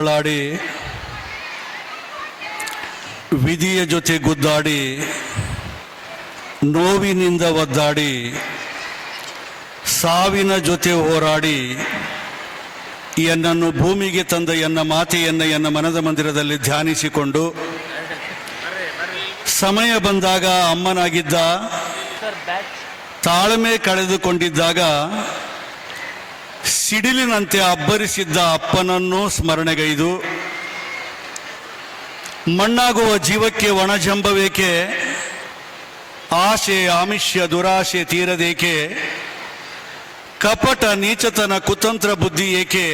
ಾಡಿ ವಿಧಿಯ ಜೊತೆ ಗುದ್ದಾಡಿ ನೋವಿನಿಂದ ಒದ್ದಾಡಿ ಸಾವಿನ ಜೊತೆ ಹೋರಾಡಿ ಎನ್ನನ್ನು ಭೂಮಿಗೆ ತಂದ ಎನ್ನ ಮಾತೆಯನ್ನು ಎನ್ನ ಮನದ ಮಂದಿರದಲ್ಲಿ ಧ್ಯಾನಿಸಿಕೊಂಡು ಸಮಯ ಬಂದಾಗ ಅಮ್ಮನಾಗಿದ್ದ, ತಾಳ್ಮೆ ಕಳೆದುಕೊಂಡಿದ್ದಾಗ ಸಿಡಿಲಿನಂತೆ ಅಬ್ಬರಿಸಿದ್ದ ಅಪ್ಪನನ್ನು ಸ್ಮರಣೆಗೈದು ಮಣ್ಣಾಗುವ ಜೀವಕ್ಕೆ ಒಣಜಂಬವೇಕೆ, ಆಶೆ ಆಮಿಷ್ಯ ದುರಾಶೆ ತೀರದೇಕೆ, ಕಪಟ ನೀಚತನ ಕುತಂತ್ರ ಬುದ್ಧಿ ಏಕೆ,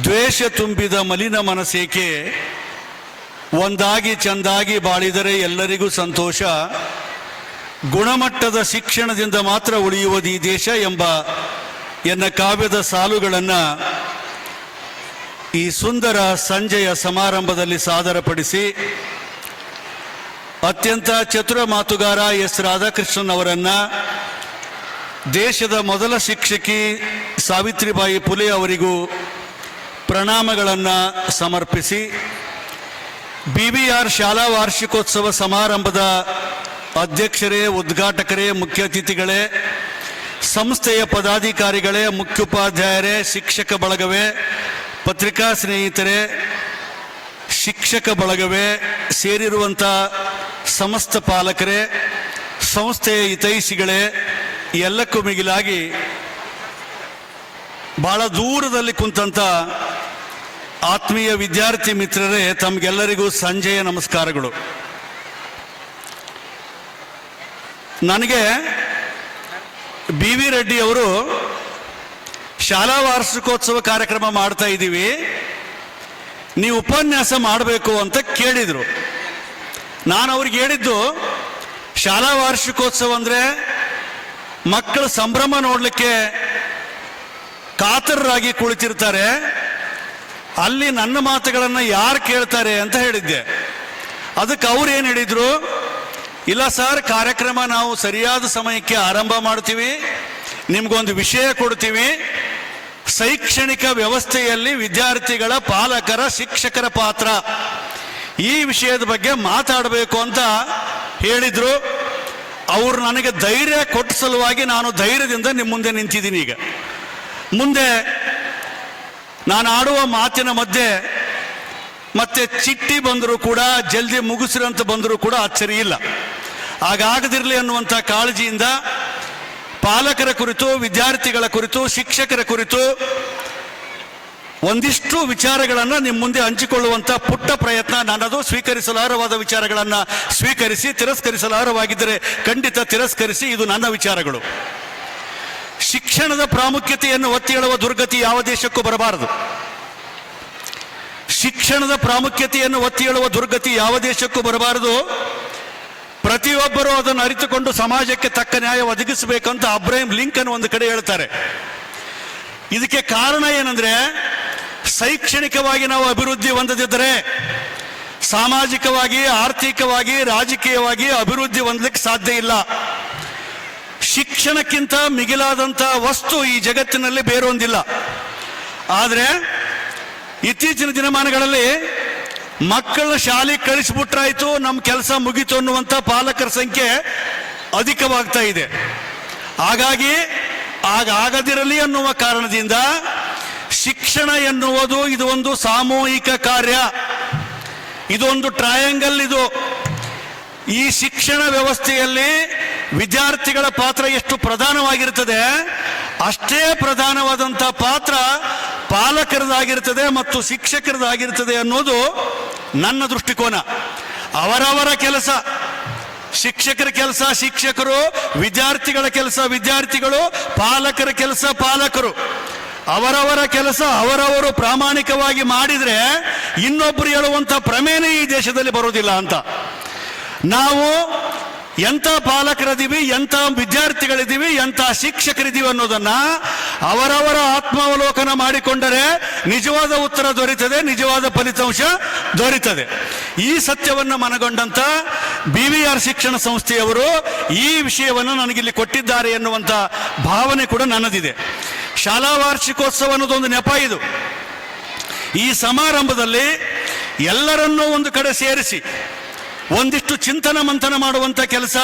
ದ್ವೇಷ ತುಂಬಿದ ಮಲಿನ ಮನಸ್ಸೇಕೆ, ಒಂದಾಗಿ ಚಂದಾಗಿ ಬಾಳಿದರೆ ಎಲ್ಲರಿಗೂ ಸಂತೋಷ, ಗುಣಮಟ್ಟದ ಶಿಕ್ಷಣದಿಂದ ಮಾತ್ರ ಉಳಿಯುವುದು ಈ ದೇಶ ಎಂಬ ಎನ್ನ ಕಾವ್ಯದ ಸಾಲುಗಳನ್ನು ಈ ಸುಂದರ ಸಂಜೆಯ ಸಮಾರಂಭದಲ್ಲಿ ಸಾದರಪಡಿಸಿ ಅತ್ಯಂತ ಚತುರ ಮಾತುಗಾರ ಎಸ್ ರಾಧಾಕೃಷ್ಣನ್ ಅವರನ್ನು, ದೇಶದ ಮೊದಲ ಶಿಕ್ಷಕಿ ಸಾವಿತ್ರಿಬಾಯಿ ಫುಲೆ ಅವರಿಗೂ ಪ್ರಣಾಮಗಳನ್ನು ಸಮರ್ಪಿಸಿ BVR ಶಾಲಾ ವಾರ್ಷಿಕೋತ್ಸವ ಸಮಾರಂಭದ ಅಧ್ಯಕ್ಷರೇ, ಉದ್ಘಾಟಕರೇ, ಮುಖ್ಯ ಅತಿಥಿಗಳೇ, ಸಂಸ್ಥೆಯ ಪದಾಧಿಕಾರಿಗಳೇ, ಮುಖ್ಯೋಪಾಧ್ಯಾಯರೇ, ಶಿಕ್ಷಕ ಬಳಗವೇ, ಪತ್ರಿಕಾ ಸ್ನೇಹಿತರೇ, ಶಿಕ್ಷಕ ಬಳಗವೇ, ಸೇರಿರುವಂಥ ಸಮಸ್ತ ಪಾಲಕರೇ, ಸಂಸ್ಥೆಯ ಹಿತೈಷಿಗಳೇ, ಎಲ್ಲಕ್ಕೂ ಮಿಗಿಲಾಗಿ ಬಹಳ ದೂರದಲ್ಲಿ ಕುಂತಂಥ ಆತ್ಮೀಯ ವಿದ್ಯಾರ್ಥಿ ಮಿತ್ರರೇ, ತಮಗೆಲ್ಲರಿಗೂ ಸಂಜೆಯ ನಮಸ್ಕಾರಗಳು. ನನಗೆ BV ರೆಡ್ಡಿ ಅವರು ಶಾಲಾ ವಾರ್ಷಿಕೋತ್ಸವ ಕಾರ್ಯಕ್ರಮ ಮಾಡ್ತಾ ಇದ್ದೀವಿ, ನೀವು ಉಪನ್ಯಾಸ ಮಾಡಬೇಕು ಅಂತ ಕೇಳಿದರು. ನಾನು ಅವ್ರಿಗೆ ಹೇಳಿದ್ದು, ಶಾಲಾ ವಾರ್ಷಿಕೋತ್ಸವ ಅಂದರೆ ಮಕ್ಕಳ ಸಂಭ್ರಮ ನೋಡಲಿಕ್ಕೆ ಕಾತರರಾಗಿ ಕುಳಿತಿರ್ತಾರೆ, ಅಲ್ಲಿ ನನ್ನ ಮಾತುಗಳನ್ನು ಯಾರು ಕೇಳ್ತಾರೆ ಅಂತ ಹೇಳಿದ್ದೆ. ಅದಕ್ಕೆ ಅವ್ರು ಏನು ಹೇಳಿದರು, ಇಲ್ಲ ಸರ್, ಕಾರ್ಯಕ್ರಮ ನಾವು ಸರಿಯಾದ ಸಮಯಕ್ಕೆ ಆರಂಭ ಮಾಡ್ತೀವಿ, ನಿಮ್ಗೊಂದು ವಿಷಯ ಕೊಡ್ತೀವಿ, ಶೈಕ್ಷಣಿಕ ವ್ಯವಸ್ಥೆಯಲ್ಲಿ ವಿದ್ಯಾರ್ಥಿಗಳ, ಪಾಲಕರ, ಶಿಕ್ಷಕರ ಪಾತ್ರ, ಈ ವಿಷಯದ ಬಗ್ಗೆ ಮಾತಾಡಬೇಕು ಅಂತ ಹೇಳಿದ್ರು. ಅವರು ನನಗೆ ಧೈರ್ಯ ಕೊಟ್ಟ ಸಲುವಾಗಿ ನಾನು ಧೈರ್ಯದಿಂದ ನಿಮ್ಮ ಮುಂದೆ ನಿಂತಿದ್ದೀನಿ. ಈಗ ಮುಂದೆ ನಾನು ಆಡುವ ಮಾತಿನ ಮಧ್ಯೆ ಮತ್ತೆ ಚಿಟ್ಟಿ ಬಂದರೂ ಕೂಡ, ಜಲ್ದಿ ಮುಗಿಸಿರಂತ ಬಂದರೂ ಕೂಡ ಅಚ್ಚರಿ ಇಲ್ಲ. ಹಾಗಾಗದಿರಲಿ ಅನ್ನುವಂಥ ಕಾಳಜಿಯಿಂದ ಪಾಲಕರ ಕುರಿತು, ವಿದ್ಯಾರ್ಥಿಗಳ ಕುರಿತು, ಶಿಕ್ಷಕರ ಕುರಿತು ಒಂದಿಷ್ಟು ವಿಚಾರಗಳನ್ನು ನಿಮ್ಮ ಮುಂದೆ ಹಂಚಿಕೊಳ್ಳುವಂಥ ಪುಟ್ಟ ಪ್ರಯತ್ನ ನನ್ನದು. ಸ್ವೀಕರಿಸಲಾರವಾದ ವಿಚಾರಗಳನ್ನು ಸ್ವೀಕರಿಸಿ, ತಿರಸ್ಕರಿಸಲಾರವಾಗಿದ್ದರೆ ಖಂಡಿತ ತಿರಸ್ಕರಿಸಿ. ಇದು ನನ್ನ ವಿಚಾರಗಳು. ಶಿಕ್ಷಣದ ಪ್ರಾಮುಖ್ಯತೆಯನ್ನು ಒತ್ತಿ ಹೇಳುವ ದುರ್ಗತಿ ಯಾವ ದೇಶಕ್ಕೂ ಬರಬಾರದು. ಶಿಕ್ಷಣದ ಪ್ರಾಮುಖ್ಯತೆಯನ್ನು ಒತ್ತಿ ಹೇಳುವ ದುರ್ಗತಿ ಯಾವ ದೇಶಕ್ಕೂ ಬರಬಾರದು. ಪ್ರತಿಯೊಬ್ಬರೂ ಅದನ್ನು ಅರಿತುಕೊಂಡು ಸಮಾಜಕ್ಕೆ ತಕ್ಕ ನ್ಯಾಯ ಒದಗಿಸಬೇಕಂತ ಅಬ್ರಹಿಂ ಲಿಂಕನ್ ಒಂದು ಕಡೆ ಹೇಳ್ತಾರೆ. ಇದಕ್ಕೆ ಕಾರಣ ಏನಂದ್ರೆ, ಶೈಕ್ಷಣಿಕವಾಗಿ ನಾವು ಅಭಿವೃದ್ಧಿ ಹೊಂದದಿದ್ದರೆ ಸಾಮಾಜಿಕವಾಗಿ, ಆರ್ಥಿಕವಾಗಿ, ರಾಜಕೀಯವಾಗಿ ಅಭಿವೃದ್ಧಿ ಹೊಂದಲಿಕ್ಕೆ ಸಾಧ್ಯ ಇಲ್ಲ. ಶಿಕ್ಷಣಕ್ಕಿಂತ ಮಿಗಿಲಾದಂಥ ವಸ್ತು ಈ ಜಗತ್ತಿನಲ್ಲಿ ಬೇರೊಂದಿಲ್ಲ. ಆದರೆ ಇತ್ತೀಚಿನ ದಿನಮಾನಗಳಲ್ಲಿ ಮಕ್ಕಳನ್ನ ಶಾಲೆಗೆ ಕಳಿಸ್ಬಿಟ್ರಾಯ್ತು, ನಮ್ಮ ಕೆಲಸ ಮುಗೀತು ಅನ್ನುವಂಥ ಪಾಲಕರ ಸಂಖ್ಯೆ ಅಧಿಕವಾಗ್ತಾ ಇದೆ. ಹಾಗಾಗಿ ಆಗದಿರಲಿ ಅನ್ನುವ ಕಾರಣದಿಂದ ಶಿಕ್ಷಣ ಎನ್ನುವುದು ಇದು ಒಂದು ಸಾಮೂಹಿಕ ಕಾರ್ಯ, ಇದೊಂದು ಟ್ರಯಾಂಗಲ್. ಇದು ಈ ಶಿಕ್ಷಣ ವ್ಯವಸ್ಥೆಯಲ್ಲಿ ವಿದ್ಯಾರ್ಥಿಗಳ ಪಾತ್ರ ಎಷ್ಟು ಪ್ರಧಾನವಾಗಿರುತ್ತದೆ, ಅಷ್ಟೇ ಪ್ರಧಾನವಾದಂಥ ಪಾತ್ರ ಪಾಲಕರದಾಗಿರ್ತದೆ ಮತ್ತು ಶಿಕ್ಷಕರದಾಗಿರ್ತದೆ ಅನ್ನೋದು ನನ್ನ ದೃಷ್ಟಿಕೋನ. ಅವರವರ ಕೆಲಸ ಶಿಕ್ಷಕರ ಕೆಲಸ ಶಿಕ್ಷಕರು, ವಿದ್ಯಾರ್ಥಿಗಳ ಕೆಲಸ ವಿದ್ಯಾರ್ಥಿಗಳು, ಪಾಲಕರ ಕೆಲಸ ಪಾಲಕರು. ಅವರವರ ಕೆಲಸ ಅವರವರು ಪ್ರಾಮಾಣಿಕವಾಗಿ ಮಾಡಿದರೆ ಇನ್ನೊಬ್ಬರು ಹೇಳುವಂಥ ಪ್ರಮೇಯ ಈ ದೇಶದಲ್ಲಿ ಬರೋದಿಲ್ಲ ಅಂತ. ನಾವು ಎಂಥ ಪಾಲಕರಿದ್ದೀವಿ, ಎಂಥ ವಿದ್ಯಾರ್ಥಿಗಳಿದ್ದೀವಿ, ಎಂಥ ಶಿಕ್ಷಕರಿದ್ದೀವಿ ಅನ್ನೋದನ್ನ ಅವರವರ ಆತ್ಮಾವಲೋಕನ ಮಾಡಿಕೊಂಡರೆ ನಿಜವಾದ ಉತ್ತರ ದೊರೀತದೆ, ನಿಜವಾದ ಫಲಿತಾಂಶ ದೊರೀತದೆ. ಈ ಸತ್ಯವನ್ನು ಮನಗೊಂಡಂತ BVR ಶಿಕ್ಷಣ ಸಂಸ್ಥೆಯವರು ಈ ವಿಷಯವನ್ನು ನನಗಿಲ್ಲಿ ಕೊಟ್ಟಿದ್ದಾರೆ ಎನ್ನುವಂಥ ಭಾವನೆ ಕೂಡ ನನ್ನದಿದೆ. ಶಾಲಾ ವಾರ್ಷಿಕೋತ್ಸವ ಅನ್ನೋದೊಂದು ನೆಪ. ಇದು ಈ ಸಮಾರಂಭದಲ್ಲಿ ಎಲ್ಲರನ್ನೂ ಒಂದು ಕಡೆ ಸೇರಿಸಿ ಒಂದಿಷ್ಟು ಚಿಂತನ ಮಂಥನ ಮಾಡುವಂಥ ಕೆಲಸ,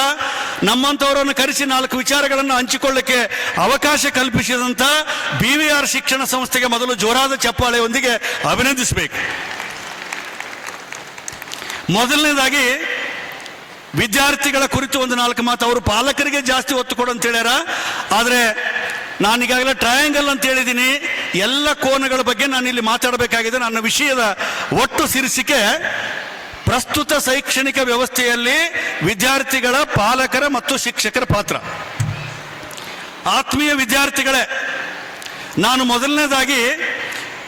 ನಮ್ಮಂಥವರನ್ನು ಕರೆಸಿ 4 ವಿಚಾರಗಳನ್ನು ಹಂಚಿಕೊಳ್ಳಕ್ಕೆ ಅವಕಾಶ ಕಲ್ಪಿಸಿದಂಥ BVR ಶಿಕ್ಷಣ ಸಂಸ್ಥೆಗೆ ಮೊದಲು ಜೋರಾದ ಚಪ್ಪಾಳೆಯೊಂದಿಗೆ ಅಭಿನಂದಿಸಬೇಕು. ಮೊದಲನೇದಾಗಿ ವಿದ್ಯಾರ್ಥಿಗಳ ಕುರಿತು ಒಂದು 4 ಮಾತು. ಅವರು ಪಾಲಕರಿಗೆ ಜಾಸ್ತಿ ಒತ್ತು ಕೊಡು ಅಂತ ಹೇಳ್ಯಾರ, ಆದರೆ ನಾನೀಗಾಗಲೇ ಟ್ರಯಾಂಗಲ್ ಅಂತ ಹೇಳಿದ್ದೀನಿ. ಎಲ್ಲ ಕೋನಗಳ ಬಗ್ಗೆ ನಾನು ಇಲ್ಲಿ ಮಾತಾಡಬೇಕಾಗಿದೆ. ನನ್ನ ವಿಷಯದ ಒಟ್ಟು ಶೀರ್ಷಿಕೆ ಪ್ರಸ್ತುತ ಶೈಕ್ಷಣಿಕ ವ್ಯವಸ್ಥೆಯಲ್ಲಿ ವಿದ್ಯಾರ್ಥಿಗಳ, ಪಾಲಕರ ಮತ್ತು ಶಿಕ್ಷಕರ ಪಾತ್ರ. ಆತ್ಮೀಯ ವಿದ್ಯಾರ್ಥಿಗಳೇ, ನಾನು ಮೊದಲನೇದಾಗಿ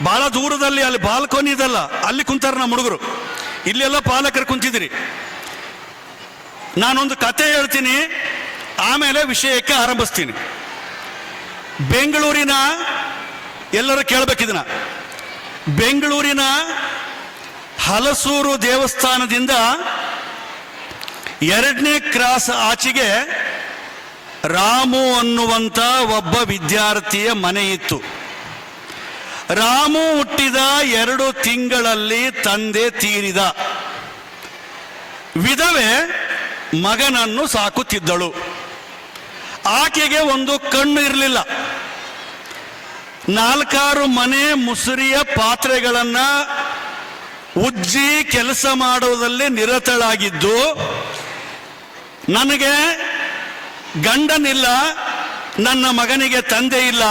ಬಹಳ ದೂರದಲ್ಲಿ ಅಲ್ಲಿ ಬಾಲ್ಕೋನಿ ಇದಲ್ಲ, ಅಲ್ಲಿ ಕುಂತಾರ ನಮ್ಮ ಹುಡುಗರು, ಇಲ್ಲೆಲ್ಲ ಪಾಲಕರು ಕುಂತಿದ್ದೀರಿ. ನಾನೊಂದು ಕತೆ ಹೇಳ್ತೀನಿ, ಆಮೇಲೆ ವಿಷಯಕ್ಕೆ ಆರಂಭಿಸ್ತೀನಿ. ಬೆಂಗಳೂರಿನ, ಎಲ್ಲರೂ ಕೇಳಬೇಕಿದನ್ನ, ಬೆಂಗಳೂರಿನ ಹಲಸೂರು ದೇವಸ್ಥಾನದಿಂದ 2ನೇ ಕ್ರಾಸ್ ಆಚೆಗೆ ರಾಮು ಅನ್ನುವಂಥ ಒಬ್ಬ ವಿದ್ಯಾರ್ಥಿಯ ಮನೆ ಇತ್ತು. ರಾಮು ಹುಟ್ಟಿದ 2 ತಿಂಗಳಲ್ಲಿ ತಂದೆ ತೀರಿದ. ವಿಧವೆ ಮಗನನ್ನು ಸಾಕುತ್ತಿದ್ದಳು. ಆಕೆಗೆ ಒಂದು ಕಣ್ಣು ಇರಲಿಲ್ಲ. 4-6 ಮನೆ ಮುಸುರಿಯ ಪಾತ್ರೆಗಳನ್ನ ಉಜ್ಜಿ ಕೆಲಸ ಮಾಡುವುದರಲ್ಲಿ ನಿರತಳಾಗಿದ್ದು, ನನಗೆ ಗಂಡನಿಲ್ಲ, ನನ್ನ ಮಗನಿಗೆ ತಂದೆ ಇಲ್ಲ,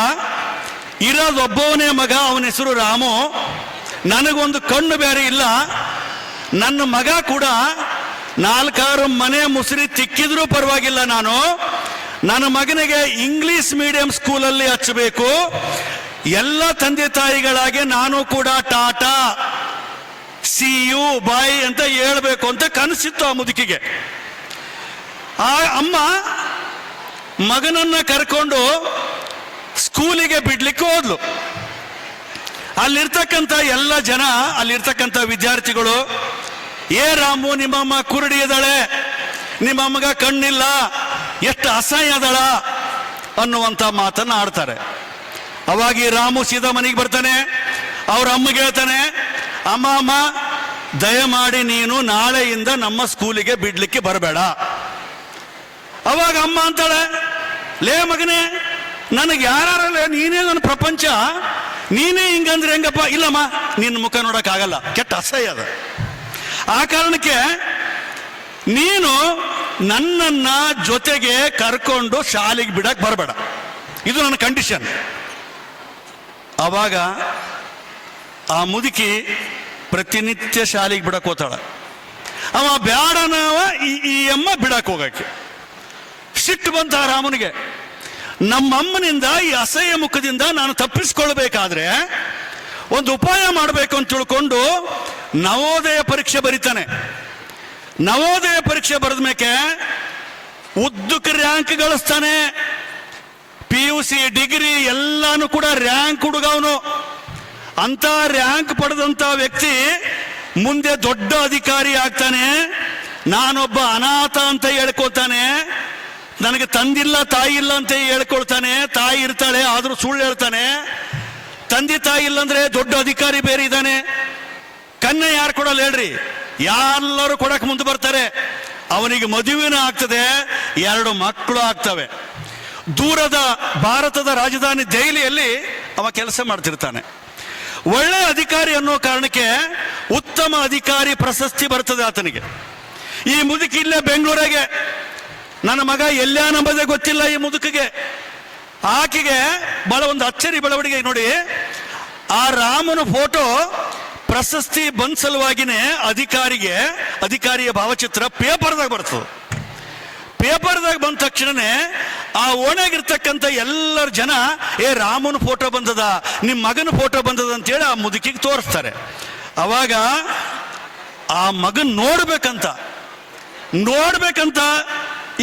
ಇರೋದೊಬ್ಬವನೇ ಮಗ, ಅವನ ಹೆಸರು ರಾಮು, ನನಗೊಂದು ಕಣ್ಣು ಬೇರೆ ಇಲ್ಲ, ನನ್ನ ಮಗ ಕೂಡ 4-6 ಮನೆ ಮುಸುರಿ ತಿಕ್ಕಿದ್ರೂ ಪರವಾಗಿಲ್ಲ, ನನ್ನ ಮಗನಿಗೆ ಇಂಗ್ಲಿಷ್ ಮೀಡಿಯಂ ಸ್ಕೂಲಲ್ಲಿ ಹಚ್ಚಬೇಕು, ಎಲ್ಲ ತಂದೆ ತಾಯಿಗಳಾಗೆ ನಾನು ಕೂಡ ಟಾಟಾ ಸಿ ಯು ಬಾಯ್ ಅಂತ ಹೇಳ್ಬೇಕು ಅಂತ ಕನಸಿತ್ತು ಆ ಮುದುಕಿಗೆ. ಆ ಅಮ್ಮ ಮಗನನ್ನ ಕರ್ಕೊಂಡು ಸ್ಕೂಲಿಗೆ ಬಿಡ್ಲಿಕ್ಕೆ ಹೋದ್ಲು. ಅಲ್ಲಿರ್ತಕ್ಕಂಥ ಎಲ್ಲ ಜನ, ಅಲ್ಲಿರ್ತಕ್ಕಂಥ ವಿದ್ಯಾರ್ಥಿಗಳು, ಏ ರಾಮು, ನಿಮ್ಮಮ್ಮ ಕುರುಡಿ ಇದ್ದಾಳೆ, ನಿಮ್ಮಮ್ಮಗ ಕಣ್ಣಿಲ್ಲ, ಎಷ್ಟು ಅಸಹ್ಯ ಅದಳ ಅನ್ನುವಂಥ ಮಾತನ್ನ ಆಡ್ತಾರೆ. ಅವಾಗ ಈ ರಾಮು ಸೀದಾ ಮನೆಗೆ ಬರ್ತಾನೆ. ಅವ್ರ ಅಮ್ಮಗೆ ಹೇಳ್ತಾನೆ, ಅಮ್ಮ ದಯಮಾಡಿ ನೀನು ನಾಳೆಯಿಂದ ನಮ್ಮ ಸ್ಕೂಲಿಗೆ ಬಿಡ್ಲಿಕ್ಕೆ ಬರಬೇಡ. ಅವಾಗ ಅಮ್ಮ ಅಂತಾಳೆ, ಲೇ ಮಗನೇ, ನನಗೆ ಯಾರೇ, ನೀನೇ ನನ್ನ ಪ್ರಪಂಚ, ನೀನೇ ಹಿಂಗಂದ್ರೆ ಹೆಂಗಪ್ಪ? ಇಲ್ಲಮ್ಮ, ನಿನ್ನ ಮುಖ ನೋಡಕ್ಕಾಗಲ್ಲ, ಕೆಟ್ಟ ಅಸಹ್ಯ ಅದ. ಆ ಕಾರಣಕ್ಕೆ ನೀನು ನನ್ನನ್ನ ಜೊತೆಗೆ ಕರ್ಕೊಂಡು ಶಾಲೆಗೆ ಬಿಡಕ್ ಬರಬೇಡ, ಇದು ನನ್ನ ಕಂಡೀಷನ್. ಅವಾಗ ಆ ಮುದುಕಿ ಪ್ರತಿನಿತ್ಯ ಶಾಲೆಗೆ ಬಿಡಕ್ ಹೋತಾಳ. ಅವ ಬ್ಯಾಡನವ, ಈ ಅಮ್ಮ ಬಿಡಕ್ ಹೋಗಕ್ಕೆ. ಸಿಟ್ಟು ಬಂತ ರಾಮನಿಗೆ. ನಮ್ಮಮ್ಮನಿಂದ ಈ ಅಸಹ್ಯ ಮುಖದಿಂದ ನಾನು ತಪ್ಪಿಸ್ಕೊಳ್ಬೇಕಾದ್ರೆ ಒಂದು ಉಪಾಯ ಮಾಡಬೇಕು ಅಂತ ತಿಳ್ಕೊಂಡು ನವೋದಯ ಪರೀಕ್ಷೆ ಬರೀತಾನೆ. ನವೋದಯ ಪರೀಕ್ಷೆ ಬರೆದ ಮೇಲೆ ಉದ್ದಕ್ಕೆ ರ್ಯಾಂಕ್ ಗಳಿಸ್ತಾನೆ. PUC, ಡಿಗ್ರಿ ಎಲ್ಲಾನು ಕೂಡ ರ್ಯಾಂಕ್ ಹುಡುಗವನು. ಅಂತ ರ್ಯಾಂಕ್ ಪಡೆದಂತ ವ್ಯಕ್ತಿ ಮುಂದೆ ದೊಡ್ಡ ಅಧಿಕಾರಿ ಆಗ್ತಾನೆ. ನಾನೊಬ್ಬ ಅನಾಥ ಅಂತ ಹೇಳ್ಕೊಳ್ತಾನೆ. ನನಗೆ ತಂದಿಲ್ಲ, ತಾಯಿ ಇಲ್ಲ ಅಂತ ಹೇಳ್ಕೊಳ್ತಾನೆ. ತಾಯಿ ಇರ್ತಾಳೆ, ಆದ್ರೂ ಸುಳ್ಳು ಹೇಳ್ತಾನೆ. ತಂದೆ ತಾಯಿ ಇಲ್ಲಂದ್ರೆ ದೊಡ್ಡ ಅಧಿಕಾರಿ ಬೇರೆ ಇದ್ದಾನೆ. ಕನ್ಯೆ ಯಾರು ಕೊಡಲ್ಲ ಹೇಳ್ರಿ? ಎಲ್ಲರೂ ಕೊಡಕ್ ಮುಂದೆ ಬರ್ತಾರೆ. ಅವನಿಗೆ ಮದುವೆನ ಆಗ್ತದೆ, 2 ಮಕ್ಕಳು ಆಗ್ತವೆ. ದೂರದ ಭಾರತದ ರಾಜಧಾನಿ ದೆಹಲಿಯಲ್ಲಿ ಅವ ಕೆಲಸ ಮಾಡ್ತಿರ್ತಾನೆ. ಒಳ್ಳೆ ಅಧಿಕಾರಿ ಅನ್ನೋ ಕಾರಣಕ್ಕೆ ಉತ್ತಮ ಅಧಿಕಾರಿ ಪ್ರಶಸ್ತಿ ಬರ್ತದೆ ಆತನಿಗೆ. ಈ ಮುದುಕಿ ಇಲ್ಲೇ ಬೆಂಗಳೂರಿಗೆ, ನನ್ನ ಮಗ ಎಲ್ಲಾನಂಬದೇ ಗೊತ್ತಿಲ್ಲ ಈ ಮುದುಕಿಗೆ. ಆಕೆಗೆ ಬಹಳ ಒಂದು ಅಚ್ಚರಿ ಬೆಳವಣಿಗೆ ನೋಡಿ. ಆ ರಾಮನ ಫೋಟೋ ಪ್ರಶಸ್ತಿ ಬಂದ ಸಲುವಾಗಿನೇ ಅಧಿಕಾರಿಯ ಭಾವಚಿತ್ರ ಪೇಪರ್ದಾಗ ಬರ್ತದೆ. ಪೇಪರ್ದಾಗ ಬಂದ ತಕ್ಷಣನೇ ಆ ಓಣೆಗಿರ್ತಕ್ಕಂಥ ಎಲ್ಲರ ಜನ, ಏ ರಾಮನ ಫೋಟೋ ಬಂದದ, ನಿಮ್ಮ ಮಗನ ಫೋಟೋ ಬಂದದ ಅಂತೇಳಿ ಆ ಮುದುಕಿಗೆ ತೋರಿಸ್ತಾರೆ. ಅವಾಗ ಆ ಮಗನ್ ನೋಡ್ಬೇಕಂತ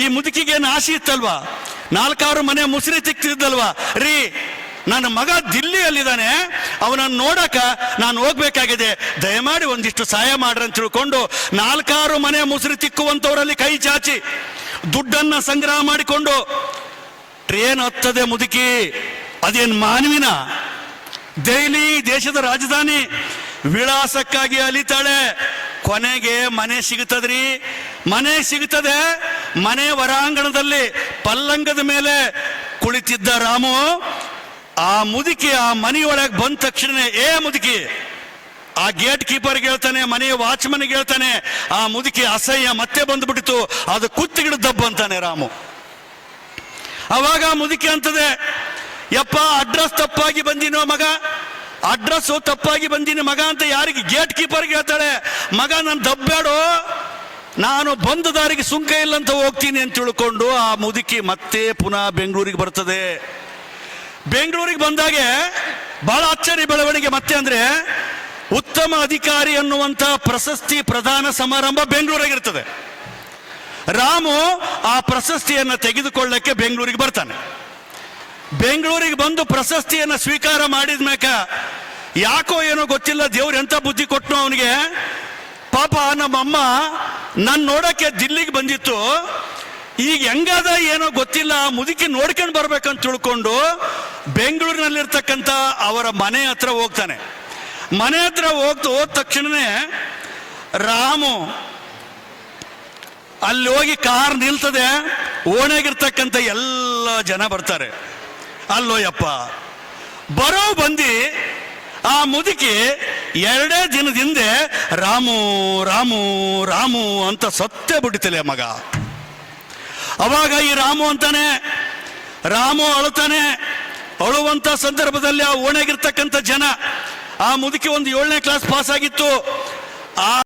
ಈ ಮುದುಕಿಗೆ ಆಸೆ ಇತ್ತಲ್ವಾ, 4-6 ಮನೆ ಮುಸುರಿ ತಿಕ್ತಿದ್ದಲ್ವಾ. ರೀ, ನನ್ನ ಮಗ ದಿಲ್ಲಿಯಲ್ಲಿದ್ದಾನೆ, ಅವನನ್ನು ನೋಡಕ ನಾನು ಹೋಗ್ಬೇಕಾಗಿದೆ, ದಯಮಾಡಿ ಒಂದಿಷ್ಟು ಸಹಾಯ ಮಾಡ್ರಿ ಅಂತ ತಿಳ್ಕೊಂಡು 4-6 ಮನೆ ಮುಸುರಿ ತಿಕ್ಕುವಂಥವರಲ್ಲಿ ಕೈ ಚಾಚಿ ದುಡ್ಡನ್ನ ಸಂಗ್ರಹ ಮಾಡಿಕೊಂಡು ಟ್ರೇನ್ ಹತ್ತದೆ ಮುದುಕಿ. ಅದೇನು ಮಾನವಿನ? ದೆಹಲಿ ದೇಶದ ರಾಜಧಾನಿ, ವಿಳಾಸಕ್ಕಾಗಿ ಅಲಿತಾಳೆ. ಕೊನೆಗೆ ಮನೆ ಸಿಗುತ್ತದ್ರಿ. ಮನೆ ಸಿಗುತ್ತದೆ. ಮನೆ ಹೊರಾಂಗಣದಲ್ಲಿ ಪಲ್ಲಂಗದ ಮೇಲೆ ಕುಳಿತಿದ್ದ ರಾಮು ಆ ಮುದುಕಿ ಆ ಮನೆಯೊಳಗೆ ಬಂದ ತಕ್ಷಣ ಮುದುಕಿ ಆ ಗೇಟ್ ಕೀಪರ್ಗೆ ಹೇಳ್ತಾನೆ, ಮನೆಯ ವಾಚ್ಮನ್ಗೆ ಹೇಳ್ತಾನೆ. ಆ ಮುದುಕಿ ಅಸಹ್ಯ ಮತ್ತೆ ಬಂದ್ಬಿಟ್ಟಿತು, ಅದು ಕುತ್ತಿಗಿಡ ದಬ್ಬ ಅಂತಾನೆ ರಾಮು. ಅವಾಗ ಆ ಮುದುಕಿ ಅಂತದೆ, ಯಪ್ಪ ಅಡ್ರೆಸ್ ತಪ್ಪಾಗಿ ಬಂದಿನೋ ಮಗ, ಅಡ್ರೆಸ್ ತಪ್ಪಾಗಿ ಬಂದಿನಿ ಮಗ ಅಂತ ಯಾರಿಗೆ? ಗೇಟ್ ಕೀಪರ್ಗೆ ಹೇಳ್ತಾಳೆ. ಮಗ ನಾನು ದಬ್ಬೇಡೋ, ನಾನು ಬಂದ ದಾರಿಗೆ ಸುಂಕ ಇಲ್ಲ ಅಂತ ಹೋಗ್ತೀನಿ ಅಂತ ತಿಳ್ಕೊಂಡು ಆ ಮುದುಕಿ ಮತ್ತೆ ಪುನಃ ಬೆಂಗಳೂರಿಗೆ ಬರ್ತದೆ. ಬೆಂಗಳೂರಿಗೆ ಬಂದಾಗೆ ಬಹಳ ಆಶ್ಚರ್ಯ ಬೆಳವಣಿಗೆ ಮತ್ತೆ. ಅಂದ್ರೆ ಉತ್ತಮ ಅಧಿಕಾರಿ ಅನ್ನುವಂಥ ಪ್ರಶಸ್ತಿ ಪ್ರದಾನ ಸಮಾರಂಭ ಬೆಂಗಳೂರಾಗಿರ್ತದೆ. ರಾಮು ಆ ಪ್ರಶಸ್ತಿಯನ್ನು ತೆಗೆದುಕೊಳ್ಳಕ್ಕೆ ಬೆಂಗಳೂರಿಗೆ ಬರ್ತಾನೆ. ಬೆಂಗಳೂರಿಗೆ ಬಂದು ಪ್ರಶಸ್ತಿಯನ್ನು ಸ್ವೀಕಾರ ಮಾಡಿದ ಮೇಕ ಯಾಕೋ ಏನೋ ಗೊತ್ತಿಲ್ಲ, ದೇವ್ರು ಎಂತ ಬುದ್ಧಿ ಕೊಟ್ಟನು ಅವನಿಗೆ. ಪಾಪ ನಮ್ಮಮ್ಮ ನಾನು ನೋಡಕ್ಕೆ ದಿಲ್ಲಿಗೆ ಬಂದಿತ್ತು, ಈಗ ಹೆಂಗಾದ ಏನೋ ಗೊತ್ತಿಲ್ಲ, ಮುದುಕಿ ನೋಡ್ಕೊಂಡು ಬರ್ಬೇಕಂತ ತಿಳ್ಕೊಂಡು ಬೆಂಗಳೂರಿನಲ್ಲಿರ್ತಕ್ಕಂಥ ಅವರ ಮನೆ ಹತ್ರ ಹೋಗ್ತಾನೆ. ಮನೆ ಹತ್ರ ಹೋದ ತಕ್ಷಣನೇ ರಾಮು ಅಲ್ಲಿ ಹೋಗಿ ಕಾರ್ ನಿಲ್ತದೆ. ಓಣೆಗಿರ್ತಕ್ಕಂಥ ಎಲ್ಲ ಜನ ಬರ್ತಾರೆ. ಅಲ್ಲೋ ಯಪ್ಪ ಬರೋ ಬಂದು ಆ ಮುದುಕಿ 2 ದಿನದ ಹಿಂದೆ ರಾಮು ರಾಮು ರಾಮು ಅಂತ ಸತ್ತೇ ಬಿಡ್ತಿಲ್ಲ ಮಗ. ಅವಾಗ ಈ ರಾಮು ಅಂತಾನೆ, ರಾಮು ಅಳುತ್ತಾನೆ. ಅಳುವಂತ ಸಂದರ್ಭದಲ್ಲಿ ಆ ಓಣೆಗಿರ್ತಕ್ಕಂಥ ಜನ, ಆ ಮುದುಕಿ ಒಂದು 7ನೇ ಕ್ಲಾಸ್ ಪಾಸ್ ಆಗಿತ್ತು. ಆ